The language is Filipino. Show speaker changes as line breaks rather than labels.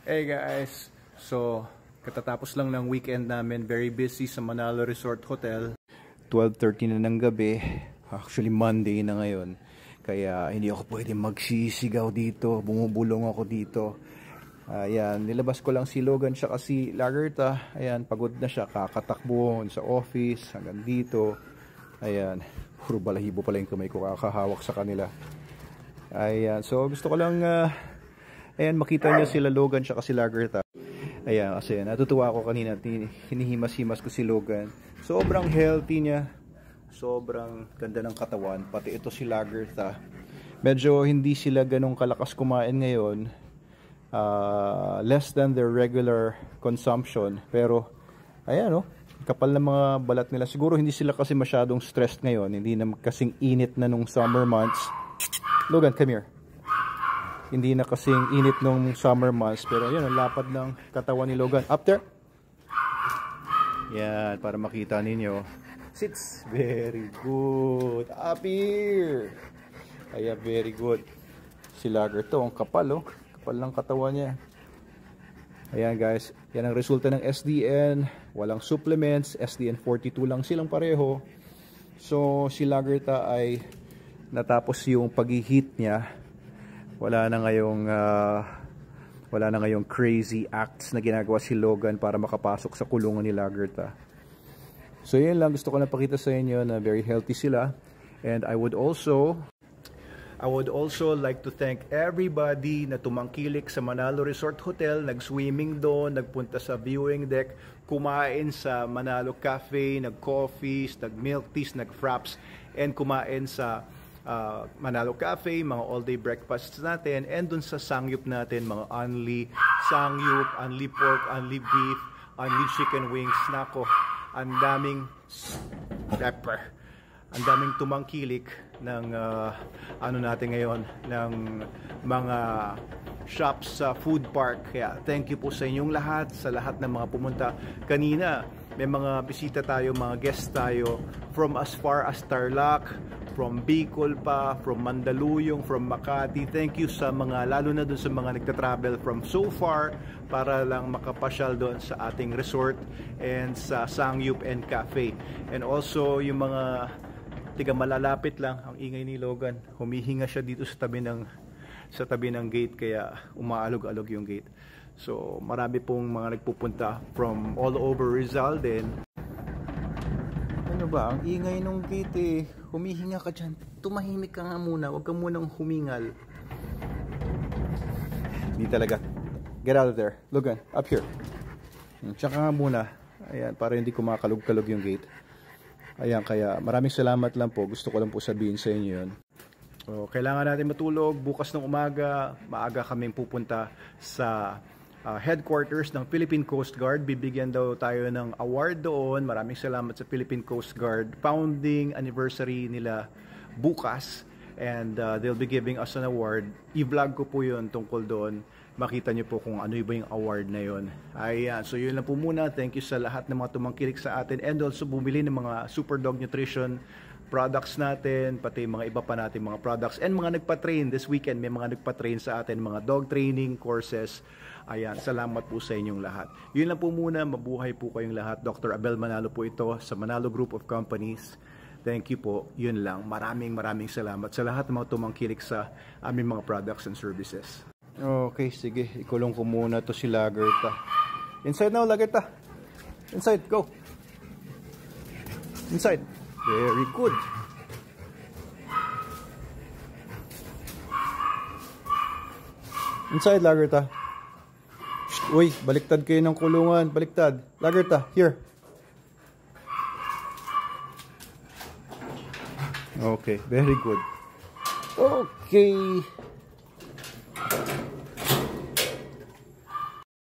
Hey guys, so katatapos lang ng weekend namin, very busy sa Manalo Resort Hotel. 12:30 na ng gabi, actually Monday na ngayon. Kaya hindi ako pwede magsisigaw dito, bumubulong ako dito. Ayan, nilabas ko lang si Logan siya kasi Lagerta. Ayan, pagod na siya, kakatakbo sa office hanggang dito. Ayan, puro balahibo pala yung kamay ko, kakahawak sa kanila. Ayan, so gusto ko lang ayan, makita niyo sila Logan siya kasi Lagerta. Ayan, kasi natutuwa ako kanina, hinihimas-himas ko si Logan. Sobrang healthy niya, sobrang ganda ng katawan, pati ito si Lagerta. Medyo hindi sila ganong kalakas kumain ngayon, less than their regular consumption. Pero ayan, oh, kapal na mga balat nila. Siguro hindi sila kasi masyadong stressed ngayon, hindi na kasing init na nung summer months. Logan, come here. Hindi na kasing init nung summer months, pero yun, ang lapad ng katawan ni Logan. Up there. Yan, para makita ninyo. Sits. Very good. Up here. Ayan, very good. Si Lagerta, ang kapal, oh. Kapal ng katawan niya. Ayan guys, yan ang resulta ng SDN. Walang supplements. SDN 42 lang silang pareho. So, si Lagerta ay natapos yung pag-heat niya. Wala na ngayong crazy acts na ginagawa si Logan para makapasok sa kulungan ni Lagerta. So yun lang, gusto ko na pakita sa inyo na very healthy sila. And I would also like to thank everybody na tumangkilik sa Manalo Resort Hotel, nag-swimming doon, nagpunta sa viewing deck, kumain sa Manalo Cafe, nag-coffees, nag-milk teas, nag-fraps, and kumain sa Manalo Cafe, mga all-day breakfasts natin, and dun sa sangyup natin, mga only sangyup, only pork, only beef, only chicken wings. Nako, ang daming pepper, ang daming tumangkilik ng ano natin ngayon, ng mga shops sa food park. Kaya thank you po sa inyong lahat, sa lahat ng mga pumunta. Kanina may mga bisita tayo, mga guests tayo from as far as Tarlac, from Bicol pa, from Mandaluyong, from Makati. Thank you sa mga, lalo na dun sa mga nagta-travel from so far para lang makapasyal doon sa ating resort and sa Sangyup and Cafe. And also yung mga tiga malalapit lang, ang ingay ni Logan, humihinga siya dito sa tabi ng gate, kaya umaalog-alog yung gate. So marami pong mga nagpupunta from all over Rizal din. Ano ba, ang ingay nung gate eh. Humihinga ka dyan. Tumahimik ka nga muna. Huwag ka munang humingal. Hindi talaga. Get out of there. Logan, up here. Tsaka nga muna. Ayan, para hindi kumakalog-kalog yung gate. Ayan, kaya maraming salamat lang po. Gusto ko lang po sabihin sa inyo yun. So, kailangan natin matulog. Bukas ng umaga, maaga kaming pupunta sa headquarters ng Philippine Coast Guard. Bibigyan daw tayo ng award doon. Maraming salamat sa Philippine Coast Guard. Founding anniversary nila bukas, and they'll be giving us an award. I-vlog ko po yun tungkol doon. Makita nyo po kung ano ba yung award na yun. Ayan, so yun lang po muna. Thank you sa lahat ng mga tumangkilik sa atin, and also bumili ng mga Super Dog Nutrition products natin, pati mga iba pa natin mga products, and mga nagpa-train this weekend. May mga nagpa-train sa atin, mga dog training courses. Ayan, salamat po sa inyong lahat. Yun lang po muna, mabuhay po kayong lahat. Dr. Abel Manalo po ito sa Manalo Group of Companies. Thank you po. Yun lang. Maraming salamat sa lahat ng mga tumangkilik sa aming mga products and services. Okay, sige. Ikulong ko muna to si Lagerta. Inside now, Lagerta. Inside, go. Inside. Very good. Inside, Lagerta. Uy, baliktad kayo ng kulungan. Baliktad. Lagerta, here. Okay, very good. Okay.